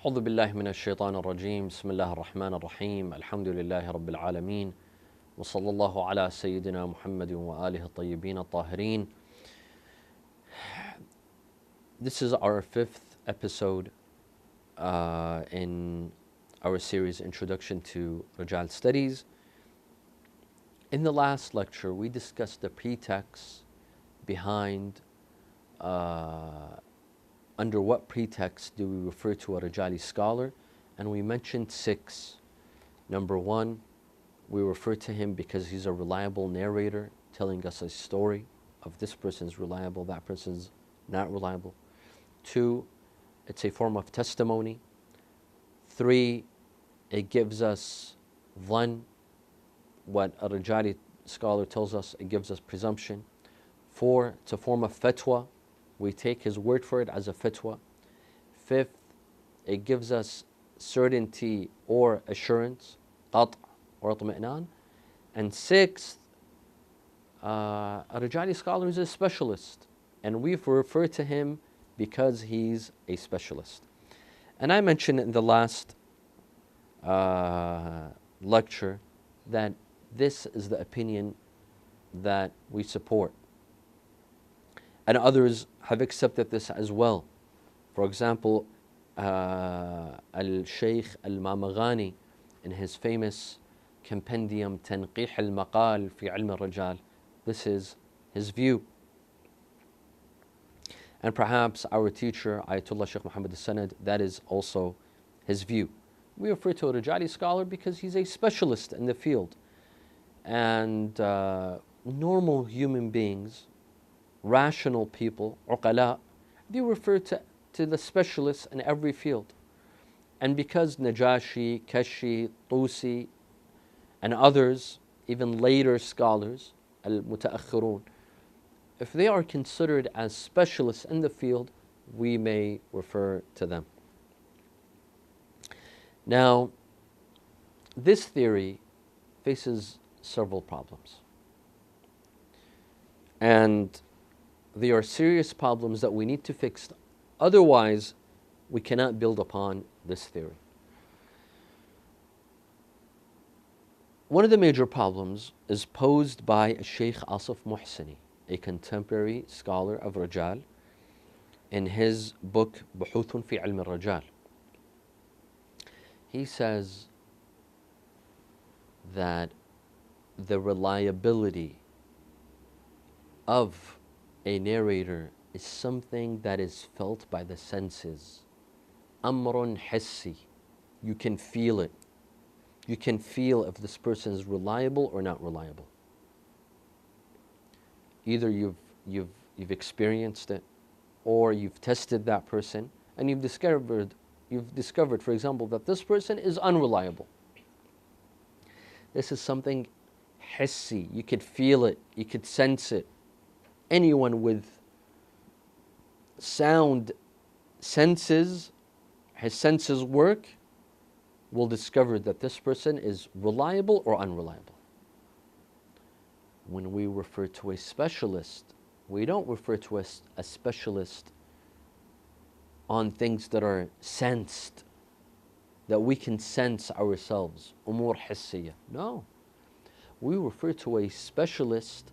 أعوذ بالله من الشيطان الرجيم بسم الله الرحمن الرحيم الحمد لله رب العالمين وصلى الله على سيدنا محمد وآله الطيبين الطاهرين. This is our fifth episode in our series Introduction to Rijal Studies. In the last lecture we discussed the pretext behind under what pretext do we refer to a Rijali scholar, and we mentioned 6. Number 1, we refer to him because he's a reliable narrator telling us a story of this person's reliable, that person's not reliable. 2, it's a form of testimony. 3, it gives us dhann, what a Rijali scholar tells us, it gives us presumption. 4, it's a form of fatwa. We take his word for it as a fatwa. 5th, it gives us certainty or assurance, qat' or itmi'nan. And 6th, a Rijali scholar is a specialist, and we refer to him because he's a specialist. And I mentioned in the last lecture that this is the opinion that we support. And others have accepted this as well. For example, Al-Shaykh Al-Mamaghani, in his famous compendium Tanqih Al-Maqal fi Ilm Al-Rijal, this is his view. And perhaps our teacher, Ayatollah Shaykh Muhammad Al-Sanad, that is also his view. We refer to a Rijali scholar because he's a specialist in the field. And normal human beings, rational people, uqala, they refer to the specialists in every field. And because Najashi, Kashi, Tusi, and others, even later scholars, al-mutaakhirun, if they are considered as specialists in the field, we may refer to them. Now, this theory faces several problems. And they are serious problems that we need to fix. Otherwise, we cannot build upon this theory. One of the major problems is posed by Sheikh Asif Muhsini, a contemporary scholar of Rijal, in his book Buhuthun fi Ilm Al-Rijal. He says that the reliability of a narrator is something that is felt by the senses. Amrun hissi. You can feel it. You can feel if this person is reliable or not reliable. Either you've experienced it, or you've tested that person, and you've discovered, for example, that this person is unreliable. This is something hissi. You could feel it. You could sense it. Anyone with sound senses, his senses work, will discover that this person is reliable or unreliable. When we refer to a specialist, we don't refer to a specialist on things that are sensed, that we can sense ourselves, umur hissiya. No. We refer to a specialist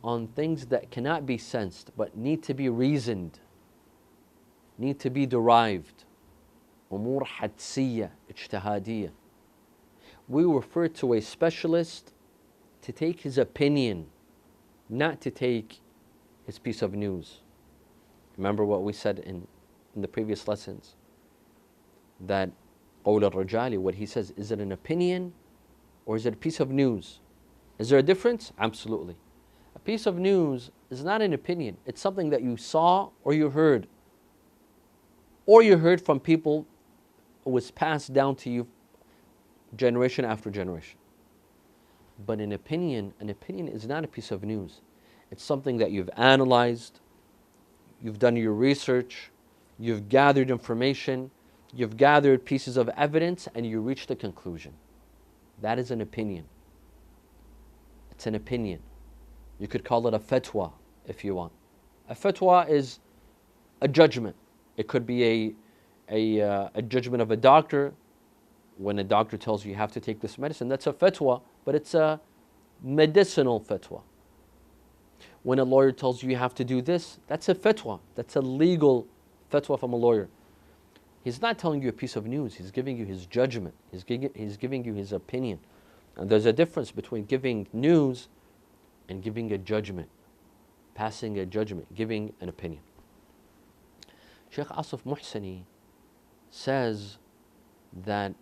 on things that cannot be sensed but need to be reasoned, need to be derived. Umur hadsiyya, ijtihadiyya. We refer to a specialist to take his opinion, not to take his piece of news. Remember what we said in the previous lessons, that qawl al-Rijali, what he says, is it an opinion or is it a piece of news? Is there a difference? Absolutely. A piece of news is not an opinion. It's something that you saw or you heard. Or you heard from people who was passed down to you generation after generation. But an opinion is not a piece of news. It's something that you've analyzed, you've done your research, you've gathered information, you've gathered pieces of evidence, and you reached a conclusion. That is an opinion. It's an opinion. You could call it a fatwa if you want. A fatwa is a judgment. It could be a judgment of a doctor. When a doctor tells you have to take this medicine, that's a fatwa, but it's a medicinal fatwa. When a lawyer tells you you have to do this, that's a fatwa. That's a legal fatwa from a lawyer. He's not telling you a piece of news. He's giving you his judgment. He's giving you his opinion. And there's a difference between giving news and giving a judgment, passing a judgment, giving an opinion. Sheikh Asif Muhsini says that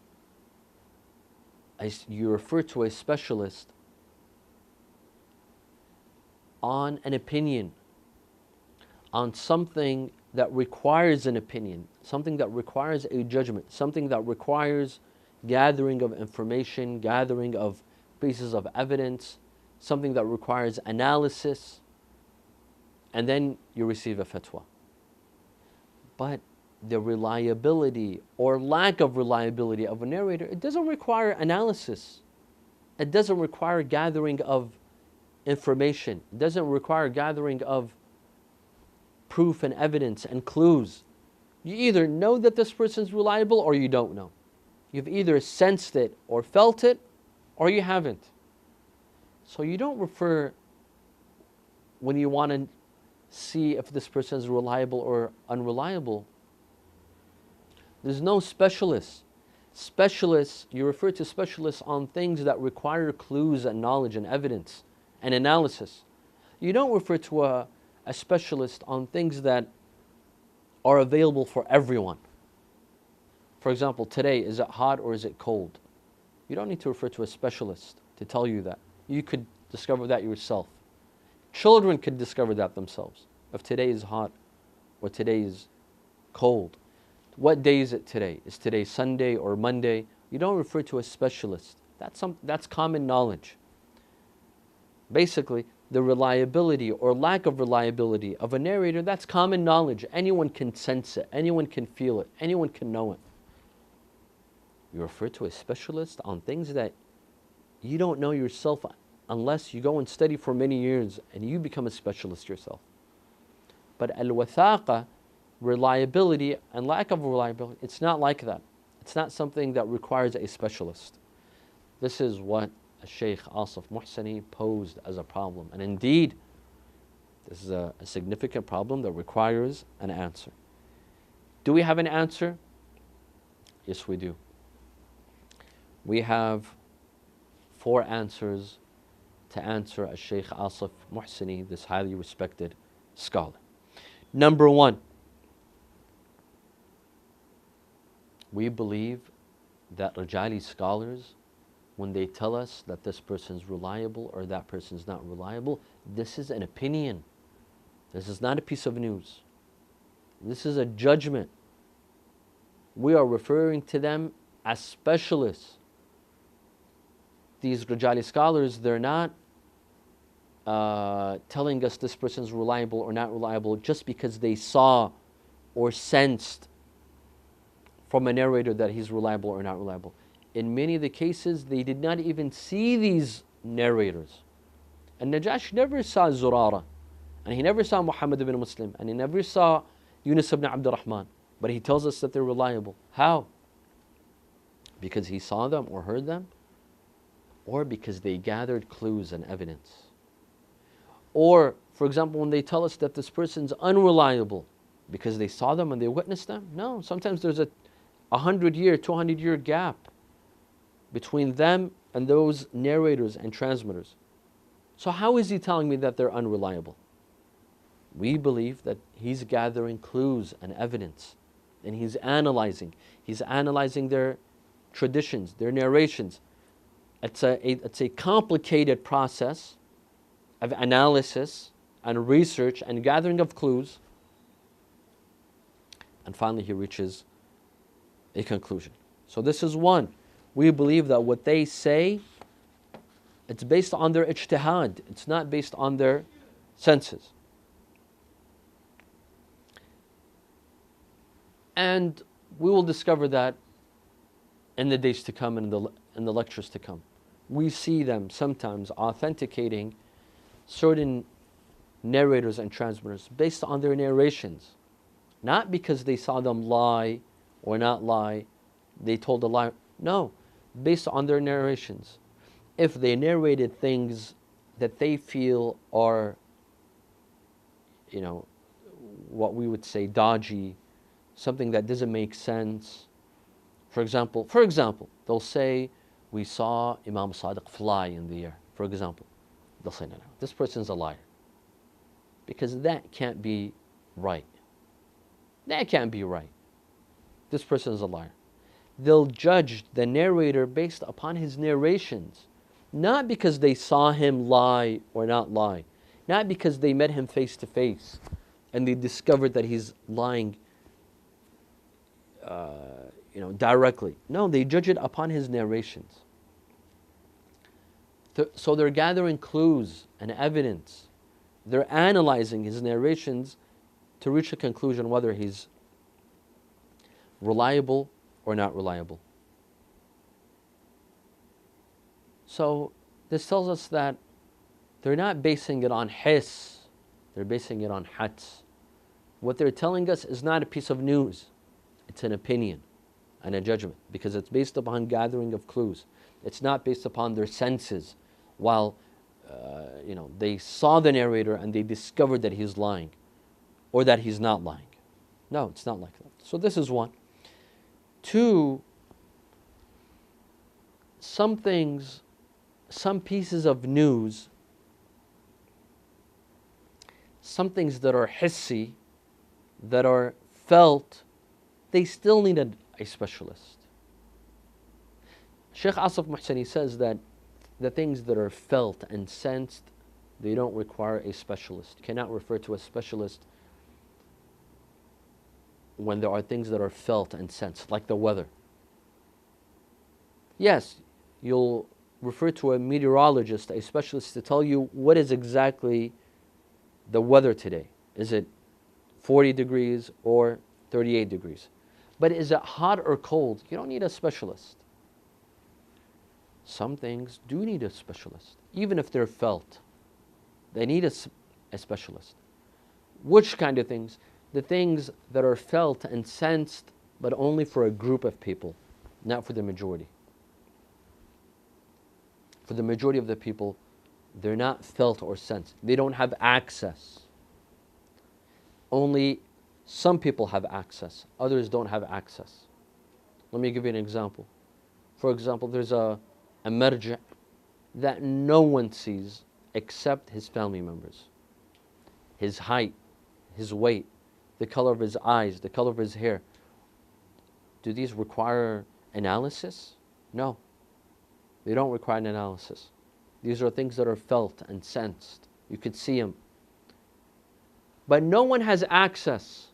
you refer to a specialist on an opinion, on something that requires an opinion, something that requires a judgment, something that requires gathering of information, gathering of pieces of evidence, something that requires analysis, and then you receive a fatwa. But the reliability or lack of reliability of a narrator, it doesn't require analysis. It doesn't require gathering of information. It doesn't require gathering of proof and evidence and clues. You either know that this person's reliable or you don't know. You've either sensed it or felt it or you haven't. So you don't refer when you want to see if this person is reliable or unreliable. There's no specialists. Specialists, you refer to specialists on things that require clues and knowledge and evidence and analysis. You don't refer to a specialist on things that are available for everyone. For example, today, is it hot or is it cold? You don't need to refer to a specialist to tell you that. You could discover that yourself. Children could discover that themselves. If today is hot or today is cold. What day is it today? Is today Sunday or Monday? You don't refer to a specialist. That's common knowledge. Basically, the reliability or lack of reliability of a narrator, that's common knowledge. Anyone can sense it. Anyone can feel it. Anyone can know it. You refer to a specialist on things that you don't know yourself unless you go and study for many years and you become a specialist yourself. But al-wathaqa, reliability and lack of reliability, it's not like that. It's not something that requires a specialist. This is what Sheikh Asif Muhsini posed as a problem. And indeed, this is a significant problem that requires an answer. Do we have an answer? Yes, we do. We have 4 answers to answer as Sheikh Asif Muhsini, this highly respected scholar. Number 1, we believe that Rijali scholars, when they tell us that this person's reliable or that person's not reliable, this is an opinion. This is not a piece of news. This is a judgment. We are referring to them as specialists. These Rijali scholars, they're not telling us this person's reliable or not reliable just because they saw or sensed from a narrator that he's reliable or not reliable. In many of the cases, they did not even see these narrators. And Najash never saw Zurara, and he never saw Muhammad ibn Muslim, and he never saw Yunus ibn Abdul Rahman, but he tells us that they're reliable. How? Because he saw them or heard them, or because they gathered clues and evidence. Or, for example, when they tell us that this person's unreliable, because they saw them and they witnessed them? No, sometimes there's a 100-year, 200-year gap between them and those narrators and transmitters. So how is he telling me that they're unreliable? We believe that he's gathering clues and evidence, and he's analyzing. He's analyzing their traditions, their narrations. It's a complicated process of analysis and research and gathering of clues. And finally he reaches a conclusion. So this is one. We believe that what they say, it's based on their ijtihad. It's not based on their senses. And we will discover that in the days to come and in the lectures to come. We see them sometimes authenticating certain narrators and transmitters based on their narrations, not because they saw them lie or not lie, they told a lie. No, based on their narrations. If they narrated things that they feel are, you know, what we would say dodgy, something that doesn't make sense. For example, they'll say, we saw Imam Sadiq fly in the air, for example. They'll say, no, this person's a liar. Because that can't be right. That can't be right. This person is a liar. They'll judge the narrator based upon his narrations, not because they saw him lie or not lie, not because they met him face to face and they discovered that he's lying directly. No, they judge it upon his narrations. So they're gathering clues and evidence. They're analyzing his narrations to reach a conclusion whether he's reliable or not reliable. So this tells us that they're not basing it on hiss, they're basing it on hats. What they're telling us is not a piece of news, it's an opinion and a judgment, because it's based upon gathering of clues. It's not based upon their senses, while they saw the narrator and they discovered that he's lying or that he's not lying. No, it's not like that. So this is one. Two, some things, some pieces of news, some things that are hissy, that are felt, they still need a specialist. Sheikh Asif Mohseni says that the things that are felt and sensed, they don't require a specialist. You cannot refer to a specialist when there are things that are felt and sensed, like the weather. Yes, you'll refer to a meteorologist, a specialist, to tell you what is exactly the weather today. Is it 40 degrees or 38 degrees? But is it hot or cold? You don't need a specialist. Some things do need a specialist, even if they're felt. They need a specialist. Which kind of things? The things that are felt and sensed, but only for a group of people, not for the majority. For the majority of the people, they're not felt or sensed. They don't have access. Only some people have access. Others don't have access. Let me give you an example. For example, there's a marja' that no one sees except his family members. His height, his weight, the color of his eyes, the color of his hair. Do these require analysis? No. They don't require an analysis. These are things that are felt and sensed. You could see them. But no one has access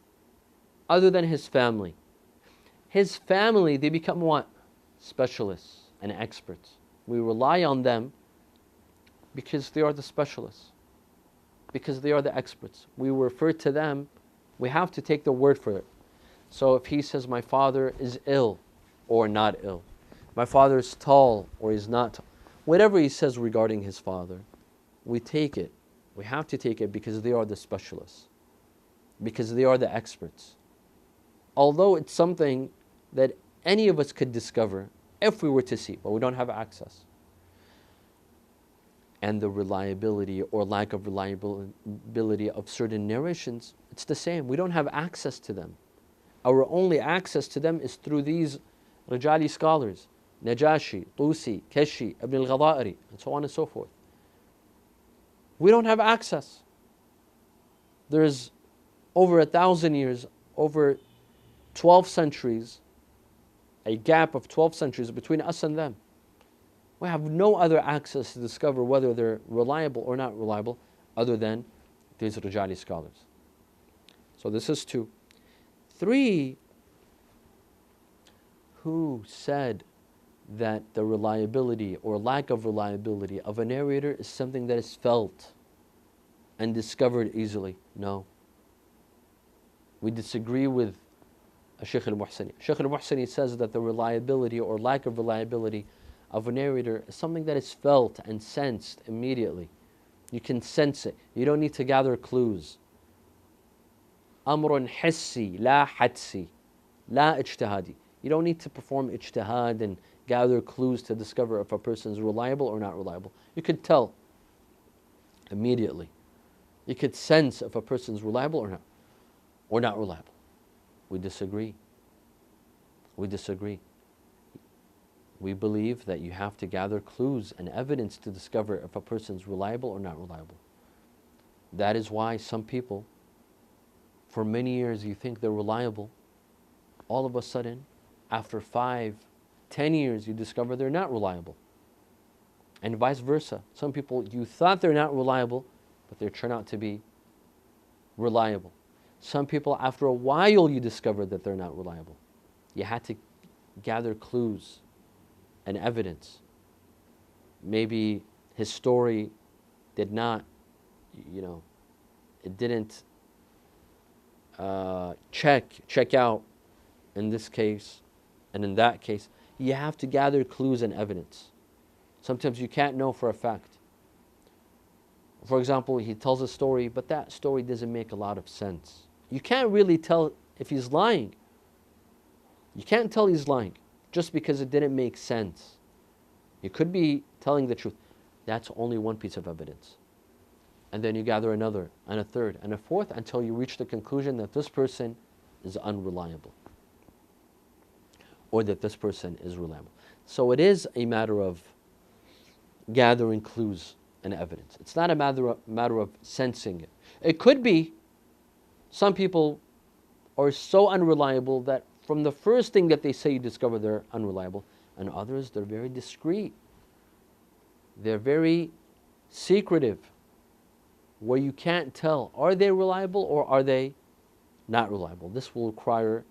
other than his family. His family, they become what? Specialists and experts. We rely on them because they are the specialists, because they are the experts. We refer to them, we have to take the word for it. So if he says, my father is ill or not ill, my father is tall or is not tall, whatever he says regarding his father, we take it. We have to take it because they are the specialists, because they are the experts. Although it's something that any of us could discover if we were to see, but we don't have access. And the reliability or lack of reliability of certain narrations, it's the same. We don't have access to them. Our only access to them is through these Rijali scholars, Najashi, Tusi, Keshi, Ibn al-Ghada'iri, and so on and so forth. We don't have access. There's over 1,000 years, over 12 centuries, a gap of 12 centuries between us and them. We have no other access to discover whether they're reliable or not reliable other than these Rijali scholars. So this is 2. 3, who said that the reliability or lack of reliability of a narrator is something that is felt and discovered easily? No. We disagree with Sheikh Al-Mohseni. Sheikh Al-Mohseni says that the reliability or lack of reliability of a narrator is something that is felt and sensed immediately. You can sense it. You don't need to gather clues. Amrun hissi, la hadsi. La ijtihadi. You don't need to perform ijtihad and gather clues to discover if a person is reliable or not reliable. You could tell immediately. You could sense if a person is reliable or not reliable. We disagree. We disagree. We believe that you have to gather clues and evidence to discover if a person is reliable or not reliable. That is why some people, for many years you think they're reliable, all of a sudden, after 5, 10 years, you discover they're not reliable. And vice versa. Some people, you thought they're not reliable, but they turn out to be reliable. Some people, after a while, you discover that they're not reliable. You had to gather clues and evidence. Maybe his story did not, it didn't check out in this case and in that case. You have to gather clues and evidence. Sometimes you can't know for a fact. For example, he tells a story, but that story doesn't make a lot of sense. You can't really tell if he's lying. You can't tell he's lying just because it didn't make sense. He could be telling the truth. That's only one piece of evidence. And then you gather another, and a third, and a fourth, until you reach the conclusion that this person is unreliable, or that this person is reliable. So it is a matter of gathering clues and evidence. It's not a matter of sensing it. It could be some people are so unreliable that from the first thing that they say you discover they're unreliable, and others, they're very discreet. They're very secretive, where you can't tell, are they reliable or are they not reliable? This will require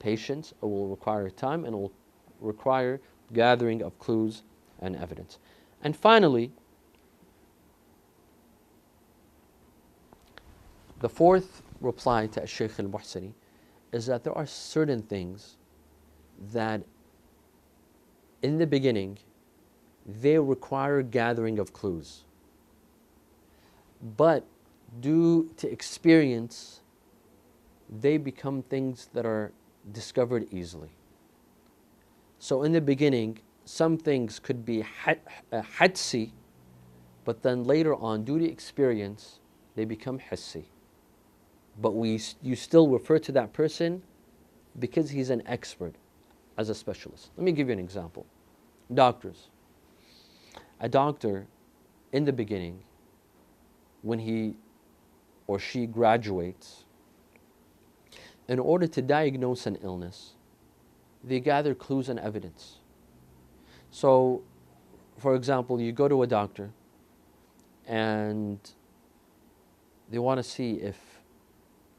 patience, it will require time, and it will require gathering of clues and evidence. And finally, the fourth reply to Shaykh al-Muhsini is that there are certain things that in the beginning they require gathering of clues, but due to experience they become things that are discovered easily. So in the beginning some things could be hadsi, but then later on due to experience they become hissi. But you still refer to that person because he's an expert, as a specialist. Let me give you an example. Doctors. A doctor, in the beginning, when he or she graduates, in order to diagnose an illness, they gather clues and evidence. So, for example, you go to a doctor and they want to see if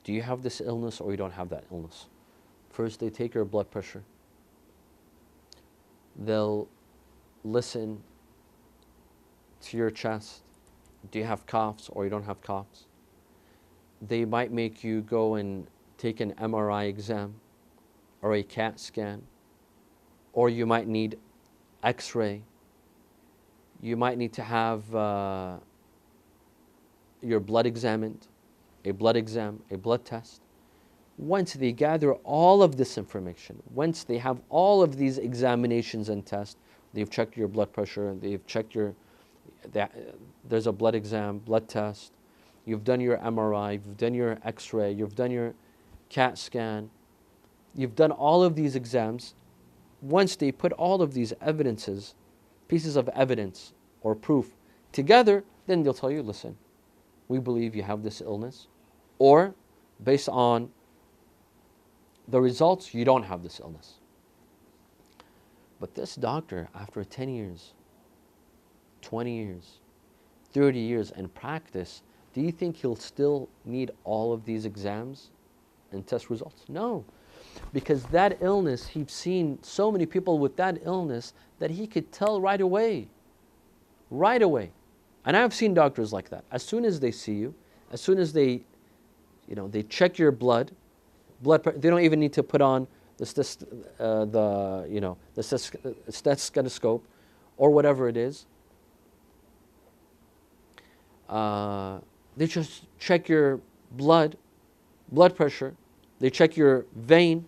do you have this illness or you don't have that illness. First, they take your blood pressure. They'll listen to your chest. Do you have coughs or you don't have coughs? They might make you go and take an MRI exam or a CAT scan, or you might need X-ray. You might need to have your blood examined, a blood exam, a blood test. Once they gather all of this information, once they have all of these examinations and tests, they've checked your blood pressure, they've checked there's a blood exam, blood test, you've done your MRI, you've done your X-ray, you've done your CAT scan, you've done all of these exams. Once they put all of these pieces of evidence or proof together, then they'll tell you, listen, we believe you have this illness, or based on the results, you don't have this illness. But this doctor, after 10 years, 20 years, 30 years in practice, do you think he'll still need all of these exams and test results? No, because that illness, he's seen so many people with that illness that he could tell right away. Right away. And I've seen doctors like that. As soon as they see you, as soon as they check your blood pressure, they don't even need to put on the stethoscope or whatever it is. They just check your blood pressure. They check your vein,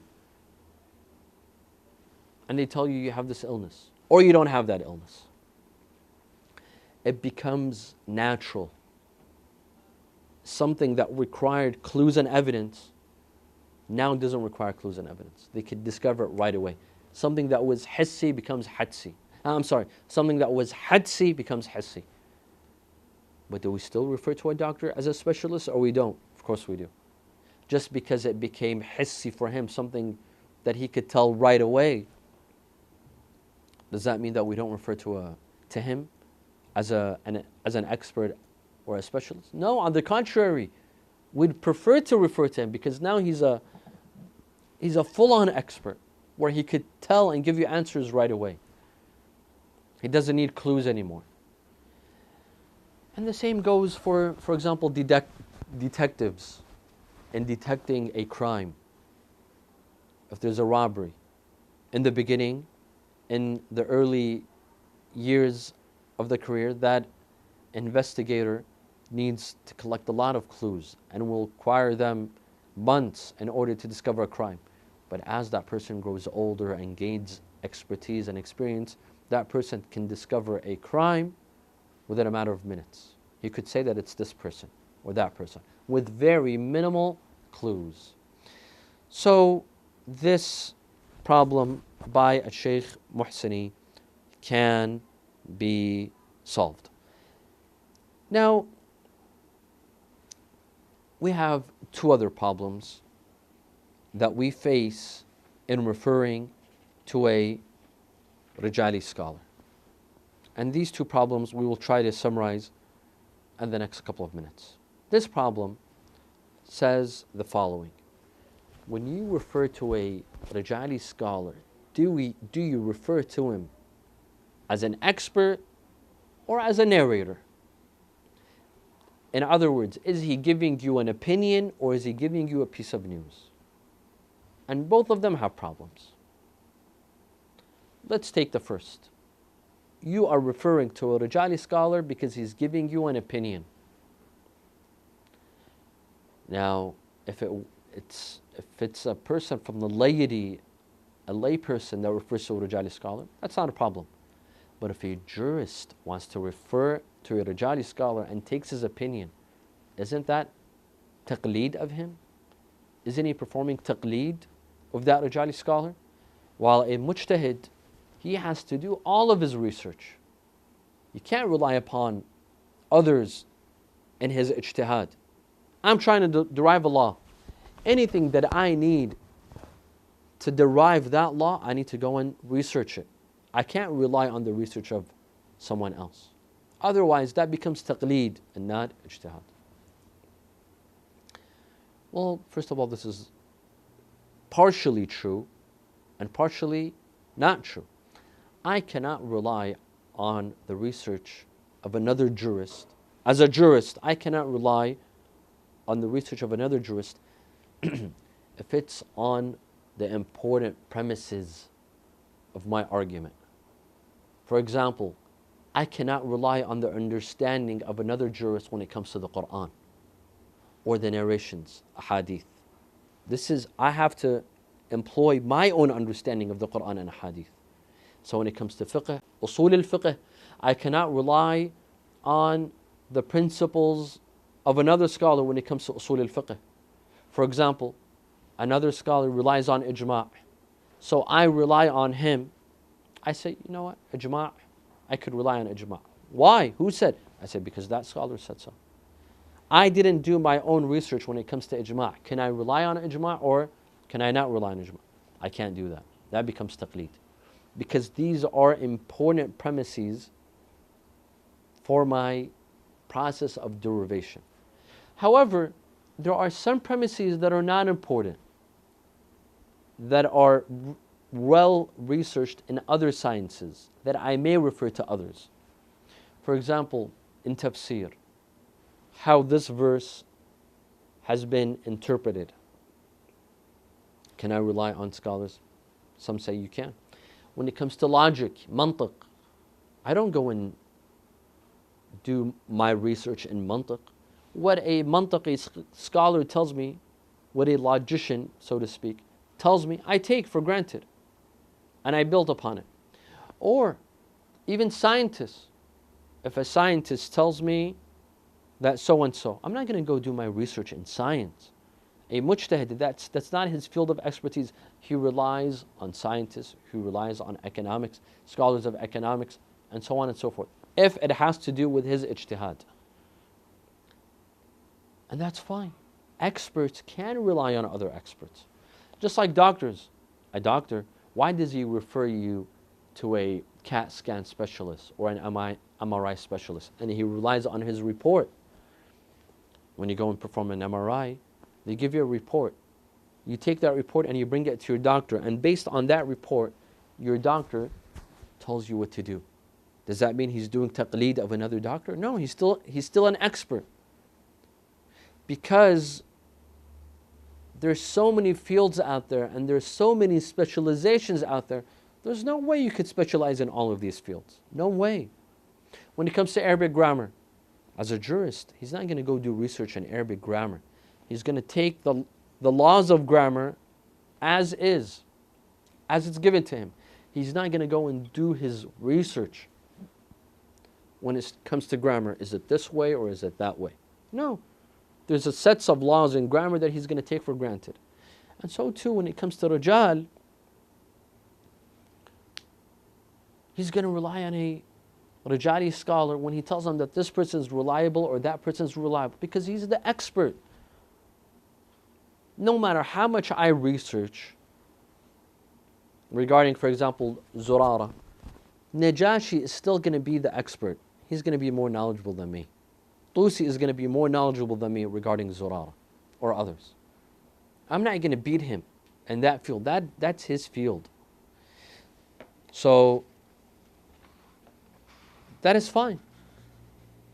and they tell you have this illness, or you don't have that illness, it becomes natural. Something that required clues and evidence now doesn't require clues and evidence. They could discover it right away. Something that was hissi becomes hadsi. Something that was hadsi becomes hissi. But do we still refer to a doctor as a specialist, or we don't? Of course we do. Just because it became hissi for him, something that he could tell right away, does that mean that we don't refer to him as an expert or a specialist? No, on the contrary, we'd prefer to refer to him because now he's a full-on expert where he could tell and give you answers right away. He doesn't need clues anymore. And the same goes for example, detectives in detecting a crime. If there's a robbery, in the beginning, in the early years of the career, that investigator needs to collect a lot of clues and will require them months in order to discover a crime. But as that person grows older and gains expertise and experience, that person can discover a crime within a matter of minutes. You could say that it's this person or that person with very minimal clues. So this problem by a Sheikh Muhsini can be solved. Now, we have two other problems that we face in referring to a Rijali scholar. And these two problems we will try to summarize in the next couple of minutes. This problem says the following. When you refer to a Rijali scholar, do you refer to him as an expert or as a narrator? In other words, is he giving you an opinion or is he giving you a piece of news? And both of them have problems. Let's take the first. You are referring to a Rijali scholar because he's giving you an opinion. Now, if it's a person from the laity, a lay person that refers to a Rijali scholar, that's not a problem. But if a jurist wants to refer to a Rijali scholar and takes his opinion, isn't that taqleed of him? Isn't he performing taqleed of that Rijali scholar? While a mujtahid, he has to do all of his research. You can't rely upon others in his ijtihad. I'm trying to derive a law. Anything that I need to derive that law, I need to go and research it. I can't rely on the research of someone else. Otherwise, that becomes taqleed and not ijtihad. Well, first of all, this is partially true and partially not true. I cannot rely on the research of another jurist. As a jurist, I cannot rely on the research of another jurist if it's on the important premises of my argument. For example, I cannot rely on the understanding of another jurist when it comes to the Quran or the narrations, hadith. I have to employ my own understanding of the Quran and hadith. So when it comes to fiqh, usul al-fiqh, I cannot rely on the principles of another scholar when it comes to usul al-fiqh. For example, another scholar relies on ijma'. So I rely on him. I say, you know what, ijma', I could rely on ijma'. Why? Who said? I said, because that scholar said so. I didn't do my own research when it comes to ijma'. Can I rely on ijma' or can I not rely on ijma'? I can't do that. That becomes taqleed. Because these are important premises for my process of derivation. However, there are some premises that are not important, that are well researched in other sciences, that I may refer to others. For example, in tafsir, how this verse has been interpreted. Can I rely on scholars? Some say you can. When it comes to logic, mantiq, I don't go and do my research in mantiq. What a mantiqi scholar tells me, what a logician, so to speak, tells me, I take for granted. and I build upon it. Or even scientists. If a scientist tells me that so-and-so, I'm not going to go do my research in science. A mujtahid, that's not his field of expertise. He relies on scientists, he relies on economics, scholars of economics, and so on and so forth, if it has to do with his ijtihad. And that's fine. Experts can rely on other experts. Just like doctors. A doctor, why does he refer you to a CAT scan specialist or an MRI specialist? And he relies on his report. When you go and perform an MRI, they give you a report. You take that report and you bring it to your doctor, and based on that report, your doctor tells you what to do. Does that mean he's doing taqleed of another doctor? No, he's still an expert. Because there's so many fields out there and there's so many specializations out there, there's no way you could specialize in all of these fields. No way. When it comes to Arabic grammar, as a jurist, he's not going to go do research in Arabic grammar. He's going to take the laws of grammar as is, as it's given to him. He's not going to go and do his research when it comes to grammar. Is it this way or is it that way? No. There's a sets of laws in grammar that he's going to take for granted. And so too, when it comes to Rijal, he's going to rely on a Rijali scholar when he tells him that this person is reliable or that person is reliable, because he's the expert. No matter how much I research regarding, for example, Zurara, Najashi is still going to be the expert. He's going to be more knowledgeable than me. Tusi is going to be more knowledgeable than me regarding Zurara or others. I'm not going to beat him in that field. That's his field. So that is fine.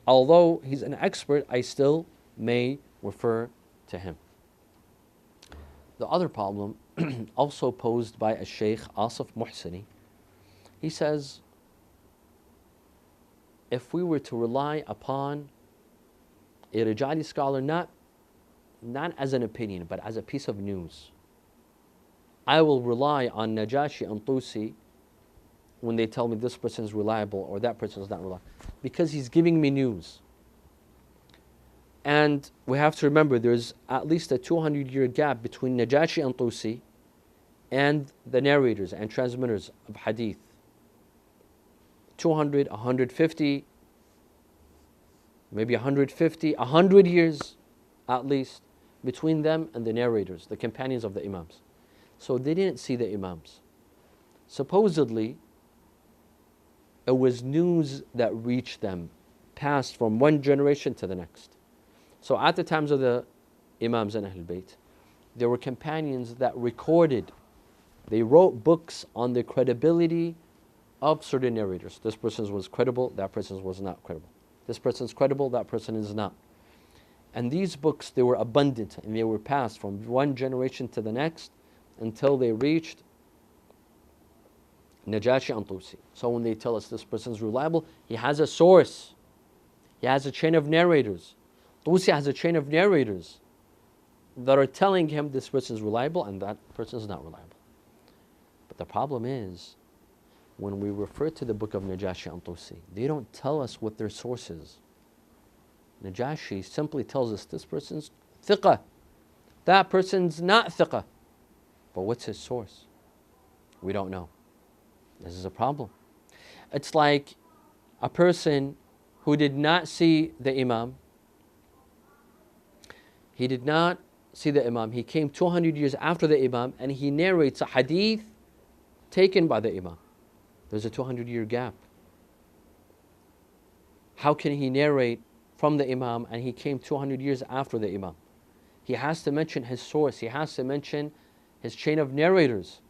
Although he's an expert, I still may refer to him. The other problem, also posed by a Shaykh Asif Muhsini, he says, if we were to rely upon a Rijali scholar, not as an opinion, but as a piece of news, I will rely on Najashi and Tusi when they tell me this person is reliable or that person is not reliable, because he's giving me news. And we have to remember there's at least a 200-year gap between Najashi and Tusi and the narrators and transmitters of hadith. 200, 150, maybe 150, 100 years at least between them and the narrators, the companions of the Imams. So they didn't see the Imams. Supposedly, it was news that reached them, passed from one generation to the next. So at the times of the Imams and Ahlul Bayt, there were companions that recorded, they wrote books on the credibility of certain narrators. This person was credible, that person was not credible. This person is credible, that person is not. And these books, they were abundant and they were passed from one generation to the next until they reached Najashi and Tusi. So when they tell us this person is reliable, he has a source. He has a chain of narrators. Tusi has a chain of narrators that are telling him this person is reliable and that person is not reliable. But the problem is, when we refer to the book of Najashi and Tusi, they don't tell us what their source is. Najashi simply tells us this person's thiqah, that person's not thiqah. But what's his source? We don't know. This is a problem. It's like a person who did not see the Imam. He did not see the Imam. He came 200 years after the Imam and he narrates a hadith taken by the Imam. There's a 200-year gap. How can he narrate from the Imam and he came 200 years after the Imam? He has to mention his source. He has to mention his chain of narrators.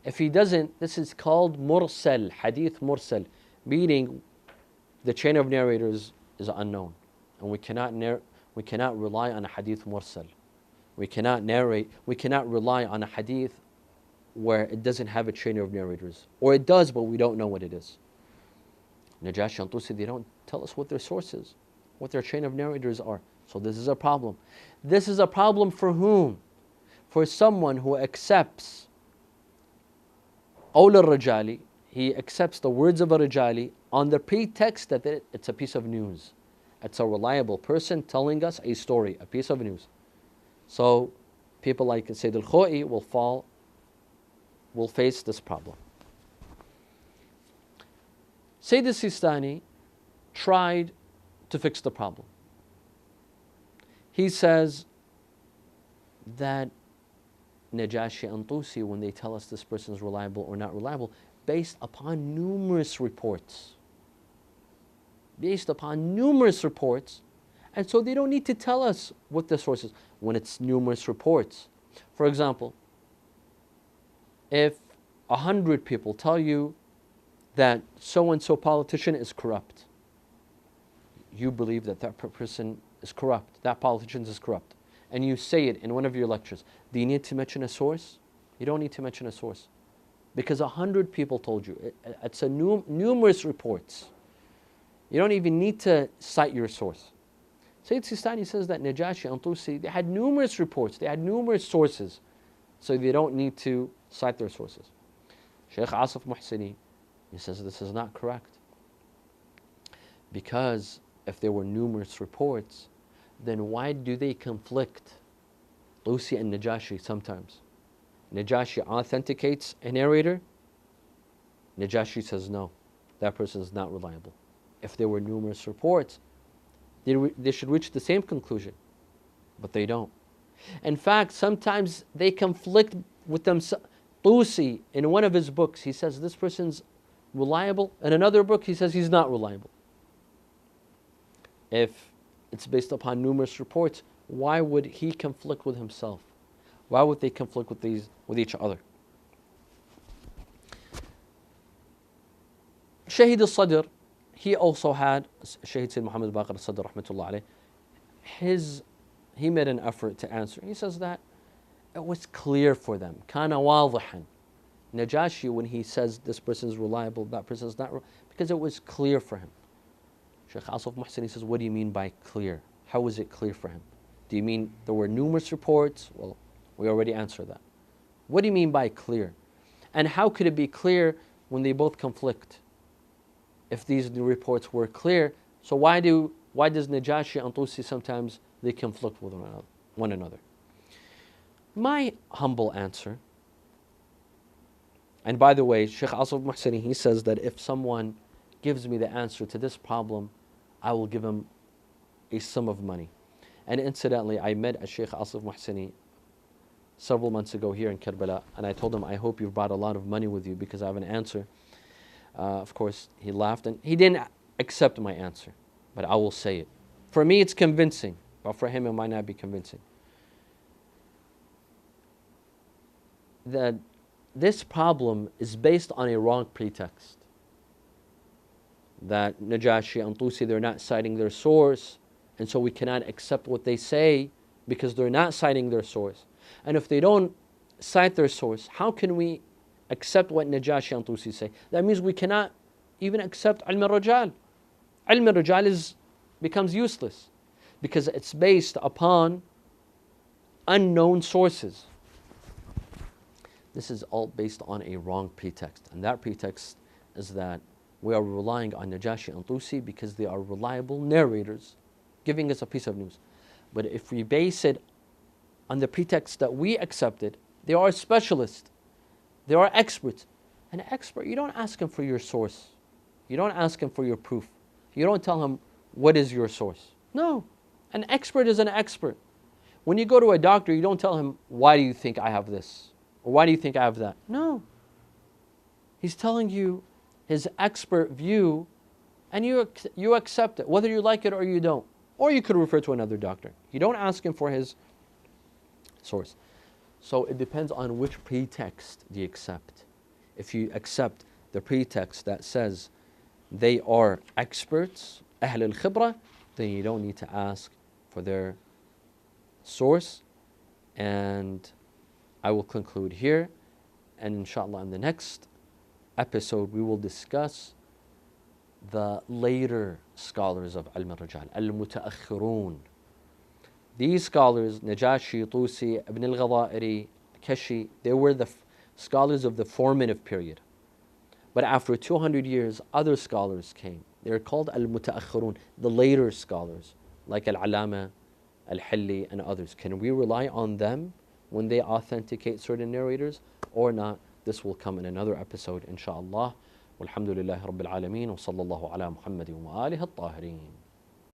If he doesn't, this is called mursal, hadith mursal, meaning the chain of narrators is unknown. And we cannot rely on a hadith mursal. We cannot rely on a hadith where it doesn't have a chain of narrators. Or it does, but we don't know what it is. Najashi and Tusi, they don't tell us what their source is, what their chain of narrators are. So this is a problem. This is a problem for whom? For someone who accepts قول الرجالي, he accepts the words of a Rijali on the pretext that it's a piece of news. It's a reliable person telling us a story, a piece of news. So people like Sayyid al-Khoi will face this problem. Sayyid al-Sistani tried to fix the problem. He says that Najashi and Tusi, when they tell us this person is reliable or not reliable, based upon numerous reports. Based upon numerous reports. And so they don't need to tell us what the source is when it's numerous reports. For example, if 100 people tell you that so-and-so politician is corrupt, you believe that that person is corrupt, that politician is corrupt, and you say it in one of your lectures, do you need to mention a source? You don't need to mention a source. Because 100 people told you. It's numerous reports. You don't even need to cite your source. Sayyid Sistani says that Najashi and Tusi, they had numerous reports, they had numerous sources, so they don't need to cite their sources. Shaykh Asif Muhsini, he says this is not correct. Because if there were numerous reports, then why do they conflict, Tusi and Najashi sometimes? Najashi authenticates a narrator. Najashi says no, that person is not reliable. If there were numerous reports, they should reach the same conclusion, but they don't. In fact, sometimes they conflict with themselves. Tusi, in one of his books, he says this person's reliable. In another book, he says he's not reliable. If it's based upon numerous reports, why would he conflict with himself? Why would they conflict with each other? Shahid al-Sadr, he also had, Shahid Sayyid Muhammad Baqir al-Sadr rahmatullah alayh, he made an effort to answer. He says that it was clear for them. Kana wadihan. Najashi, when he says this person is reliable, that person is not, because it was clear for him. Shaykh Asif Muhsini says, what do you mean by clear? How was it clear for him? Do you mean there were numerous reports? Well, we already answered that. What do you mean by clear? And how could it be clear when they both conflict? If these new reports were clear, so why does Najashi and Tusi sometimes they conflict with one another? My humble answer, and by the way, Shaykh Asif Muhsini, he says that if someone gives me the answer to this problem, I will give him a sum of money. And incidentally, I met a Shaykh Asif Muhsini several months ago here in Karbala, and I told him, I hope you've brought a lot of money with you because I have an answer. Of course, he laughed and he didn't accept my answer, but I will say it. For me, it's convincing, but for him, it might not be convincing. That this problem is based on a wrong pretext. That Najashi and Tusi, they're not citing their source, and so we cannot accept what they say because they're not citing their source. And if they don't cite their source, how can we accept what Najashi and Tusi say? That means we cannot even accept Ilm al-Rijal. Ilm al-Rijal becomes useless because it's based upon unknown sources. This is all based on a wrong pretext. And that pretext is that we are relying on Najashi and Tusi because they are reliable narrators giving us a piece of news. But if we base it on the pretext that we accepted, they are specialists, they are experts. An expert, you don't ask him for your source. You don't ask him for your proof. You don't tell him, what is your source? No, an expert is an expert. When you go to a doctor, you don't tell him, why do you think I have this? Or why do you think I have that? No. He's telling you his expert view, and you accept it, whether you like it or you don't. Or you could refer to another doctor. You don't ask him for his source. So it depends on which pretext do you accept. If you accept the pretext that says they are experts, Ahl al-Khibra, then you don't need to ask for their source. And I will conclude here, and inshallah in the next episode we will discuss the later scholars of Ilm al-Rijal, al-Mutaakhirun. These scholars, Najashi, Tusi, Ibn al-Ghadairi, Kashi, they were the scholars of the formative period. But after 200 years, other scholars came. They're called al-mutaakhirun, the later scholars, like al-alama, al-hilli, and others. Can we rely on them when they authenticate certain narrators or not? This will come in another episode, inshaAllah. Walhamdulillahi Rabbil Alameen, wa sallallahu ala Muhammadin wa alihi at-tahirin.